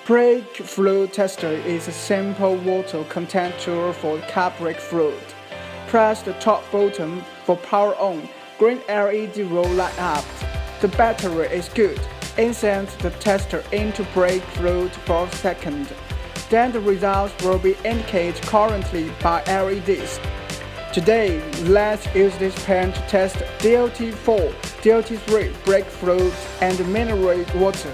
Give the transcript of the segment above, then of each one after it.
Brake fluid tester is a simple water content tool for car brake fluid. Press the top button for power on. Green LED will light up. The battery is good. Insert the tester into brake fluid for a second. Then the results will be indicated currently by LEDs. Today, let's use this pen to test DOT4, DOT3 brake fluid and mineral water.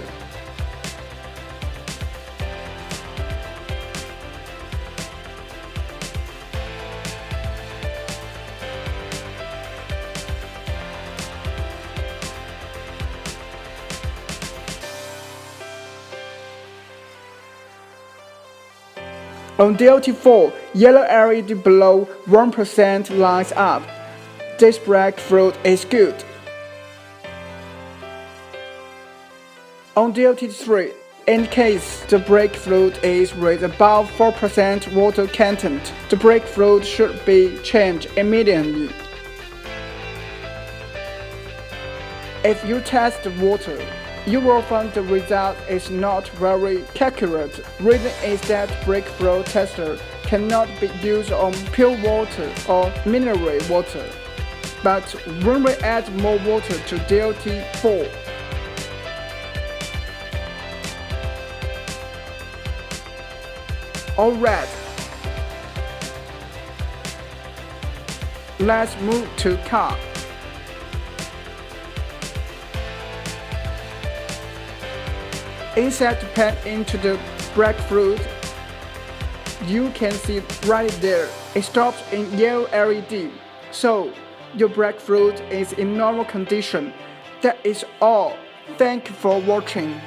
On DOT4, yellow LED below 1% lights up. This brake fluid is good. On DOT3, in case the brake fluid is with above 4% water content, the brake fluid should be changed immediately. If you test the water, you will find the result is not very accurate. Reason is that brake fluid tester cannot be used on pure water or mineral water. But when we add more water to DOT4, alright, let's move to car. Insert the pen into the brake fluid. You can see right there, it stops in yellow LED. So, your brake fluid is in normal condition. That is all. Thank you for watching.